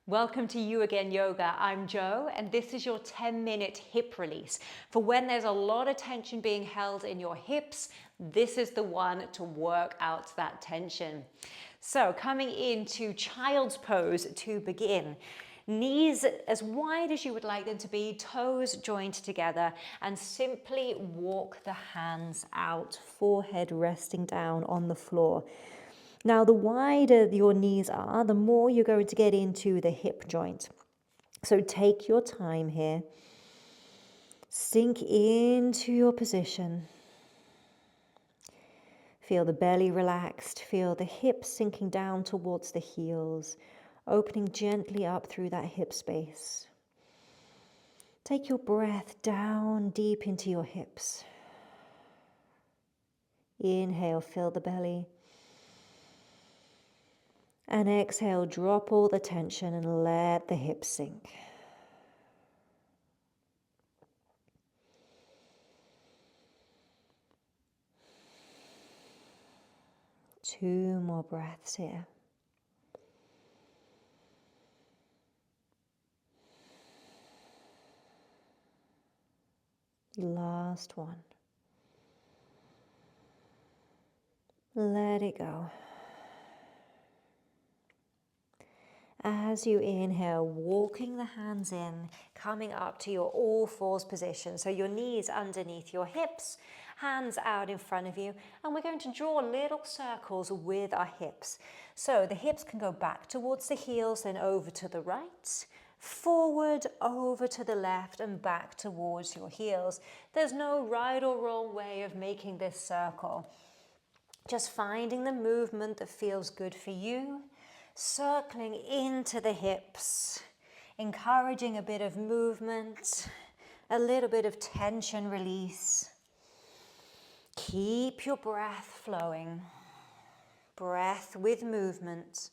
Welcome to You Again Yoga. I'm Jo, and this is your 10-minute hip release. For when there's a lot of tension being held in your hips, this is the one to work out that tension. So coming into child's pose to begin. Knees as wide as you would like them to be, toes joined together, and simply walk the hands out, forehead resting down on the floor. Now, the wider your knees are, the more you're going to get into the hip joint. So take your time here. Sink into your position. Feel the belly relaxed. Feel the hips sinking down towards the heels, opening gently up through that hip space. Take your breath down deep into your hips. Inhale, fill the belly. And exhale, drop all the tension and let the hips sink. Two more breaths here. Last one. Let it go. As you inhale, walking the hands in, coming up to your all fours position. So your knees underneath your hips, hands out in front of you. And we're going to draw little circles with our hips. So the hips can go back towards the heels, then over to the right, forward, over to the left, and back towards your heels. There's no right or wrong way of making this circle. Just finding the movement that feels good for you. Circling into the hips, encouraging a bit of movement, a little bit of tension release. Keep your breath flowing, breath with movement.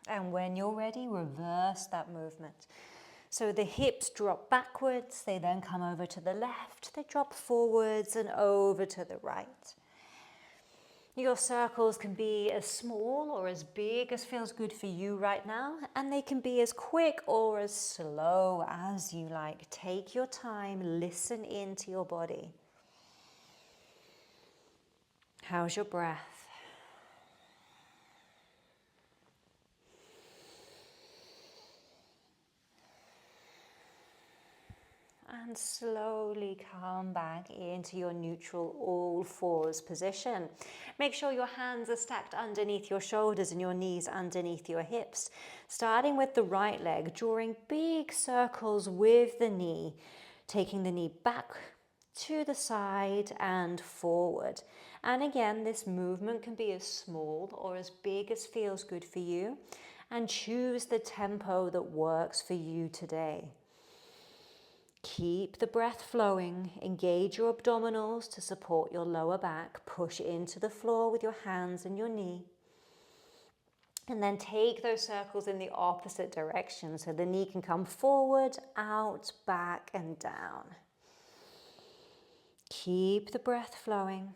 And when you're ready, reverse that movement. So the hips drop backwards, they then come over to the left, they drop forwards and over to the right. Your circles can be as small or as big as feels good for you right now, and they can be as quick or as slow as you like. Take your time, listen into your body. How's your breath? And slowly come back into your neutral all fours position. Make sure your hands are stacked underneath your shoulders and your knees underneath your hips. Starting with the right leg, drawing big circles with the knee, taking the knee back to the side and forward. And again, this movement can be as small or as big as feels good for you. And choose the tempo that works for you today. Keep the breath flowing, engage your abdominals to support your lower back, push into the floor with your hands and your knee. And then take those circles in the opposite direction so the knee can come forward, out, back and down. Keep the breath flowing.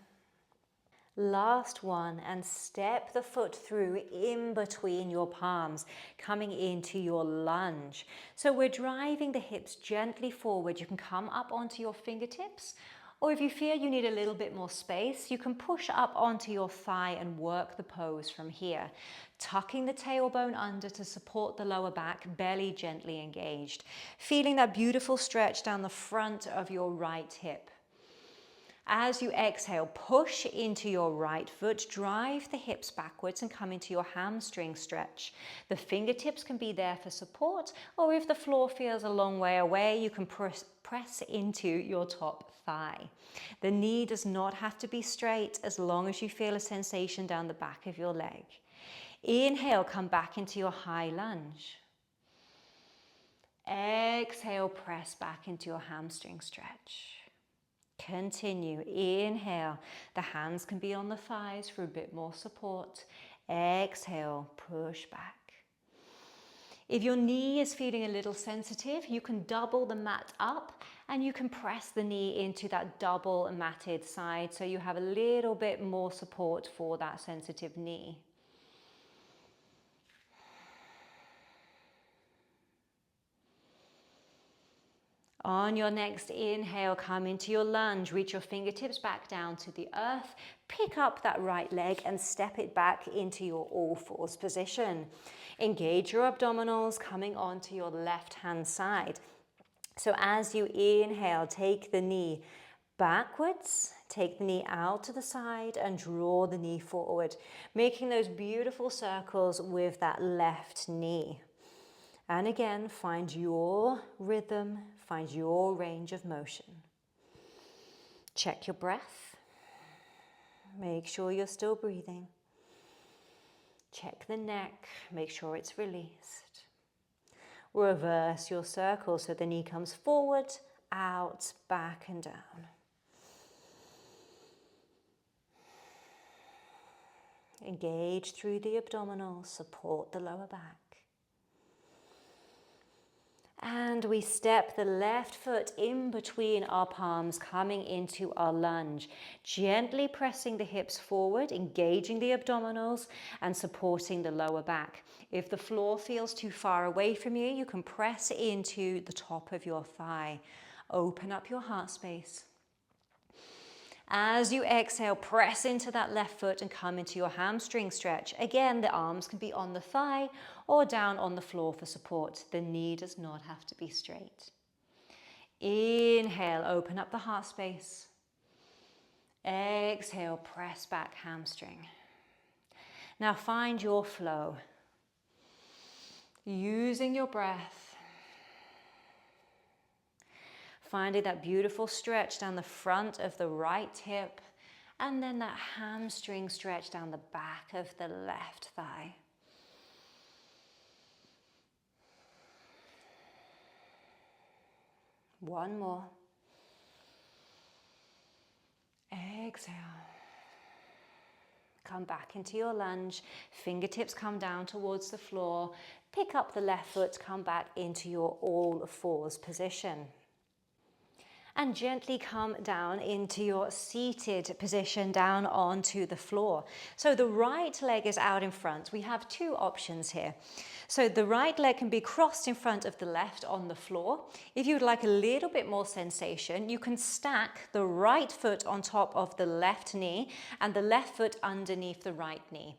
Last one, and step the foot through in between your palms, coming into your lunge. So we're driving the hips gently forward. You can come up onto your fingertips, or if you feel you need a little bit more space, you can push up onto your thigh and work the pose from here. Tucking the tailbone under to support the lower back, belly gently engaged. Feeling that beautiful stretch down the front of your right hip. As you exhale, push into your right foot, drive the hips backwards and come into your hamstring stretch. The fingertips can be there for support, or if the floor feels a long way away, you can press into your top thigh. The knee does not have to be straight as long as you feel a sensation down the back of your leg. Inhale, come back into your high lunge. Exhale, press back into your hamstring stretch. Continue, inhale, the hands can be on the thighs for a bit more support. Exhale, push back. If your knee is feeling a little sensitive, you can double the mat up and you can press the knee into that double matted side so you have a little bit more support for that sensitive knee. On your next inhale, come into your lunge, reach your fingertips back down to the earth, pick up that right leg and step it back into your all fours position. Engage your abdominals, coming onto your left hand side. So as you inhale, take the knee backwards, take the knee out to the side and draw the knee forward, making those beautiful circles with that left knee. And again, find your rhythm, find your range of motion. Check your breath. Make sure you're still breathing. Check the neck, make sure it's released. Reverse your circle so the knee comes forward, out, back and down. Engage through the abdominals, support the lower back. And we step the left foot in between our palms, coming into our lunge, gently pressing the hips forward, engaging the abdominals and supporting the lower back. If the floor feels too far away from you, you can press into the top of your thigh. Open up your heart space. As you exhale, press into that left foot and come into your hamstring stretch. Again, the arms can be on the thigh or down on the floor for support. The knee does not have to be straight. Inhale, open up the heart space. Exhale, press back hamstring. Now find your flow. Using your breath. Finding that beautiful stretch down the front of the right hip and then that hamstring stretch down the back of the left thigh. One more. Exhale. Come back into your lunge. Fingertips come down towards the floor. Pick up the left foot, come back into your all fours position. And gently come down into your seated position down onto the floor. So the right leg is out in front. We have two options here. So the right leg can be crossed in front of the left on the floor. If you would like a little bit more sensation, you can stack the right foot on top of the left knee and the left foot underneath the right knee.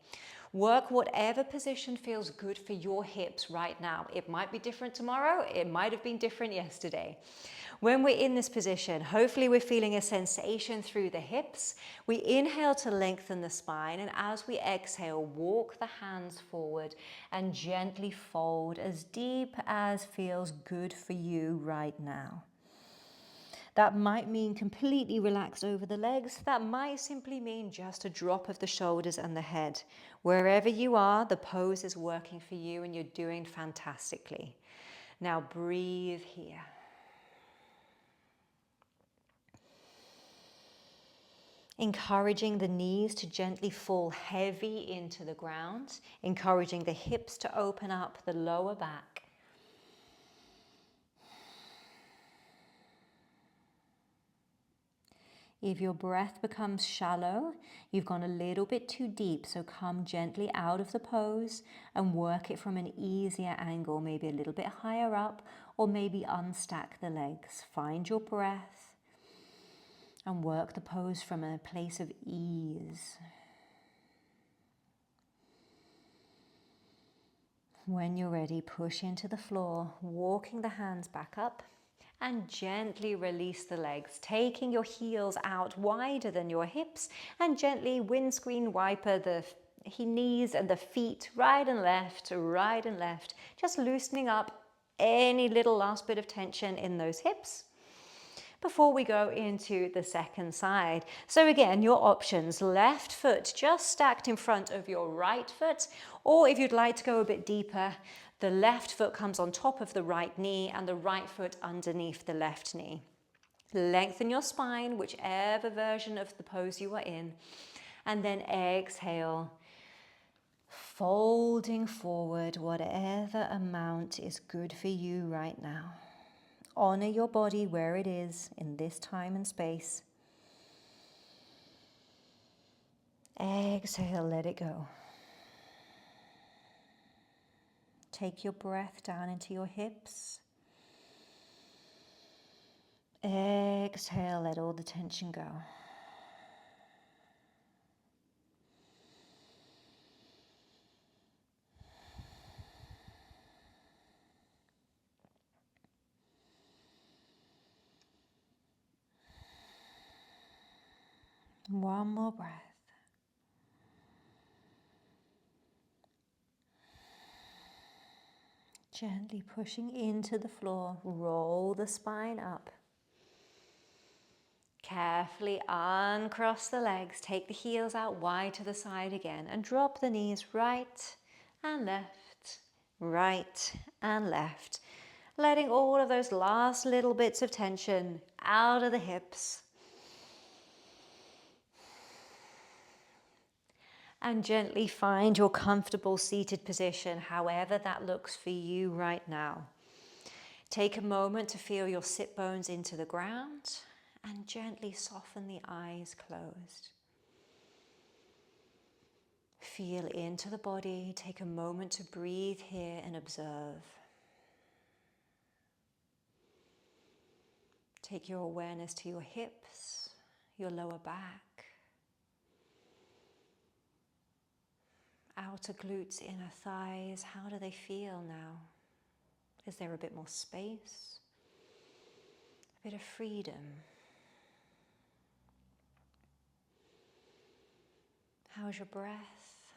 Work whatever position feels good for your hips right now. It might be different tomorrow. It might have been different yesterday. When we're in this position, hopefully we're feeling a sensation through the hips. We inhale to lengthen the spine, and as we exhale, walk the hands forward and gently fold as deep as feels good for you right now. That might mean completely relaxed over the legs. That might simply mean just a drop of the shoulders and the head. Wherever you are, the pose is working for you and you're doing fantastically. Now breathe here. Encouraging the knees to gently fall heavy into the ground, encouraging the hips to open up, the lower back. If your breath becomes shallow, you've gone a little bit too deep, so come gently out of the pose and work it from an easier angle, maybe a little bit higher up, or maybe unstack the legs. Find your breath and work the pose from a place of ease. When you're ready, push into the floor, walking the hands back up and gently release the legs, taking your heels out wider than your hips and gently windscreen wiper the knees and the feet right and left, just loosening up any little last bit of tension in those hips before we go into the second side. So again, your options, left foot just stacked in front of your right foot, or if you'd like to go a bit deeper, the left foot comes on top of the right knee and the right foot underneath the left knee. Lengthen your spine, whichever version of the pose you are in, and then exhale. Folding forward whatever amount is good for you right now. Honor your body where it is in this time and space. Exhale, let it go. Take your breath down into your hips. Exhale, let all the tension go. One more breath. Gently pushing into the floor, roll the spine up. Carefully uncross the legs, take the heels out wide to the side again and drop the knees right and left, right and left. Letting all of those last little bits of tension out of the hips. And gently find your comfortable seated position, however that looks for you right now. Take a moment to feel your sit bones into the ground and gently soften the eyes closed. Feel into the body. Take a moment to breathe here and observe. Take your awareness to your hips, your lower back, outer glutes, inner thighs. How do they feel now? Is there a bit more space? A bit of freedom? How's your breath?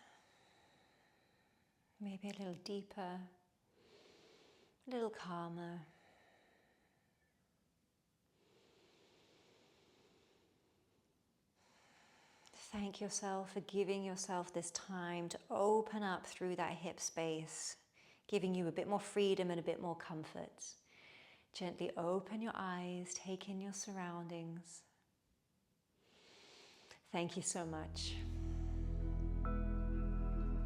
Maybe a little deeper, a little calmer. Thank yourself for giving yourself this time to open up through that hip space, giving you a bit more freedom and a bit more comfort. Gently open your eyes, take in your surroundings. Thank you so much.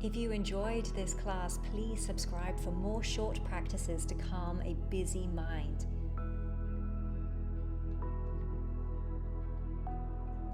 If you enjoyed this class, please subscribe for more short practices to calm a busy mind.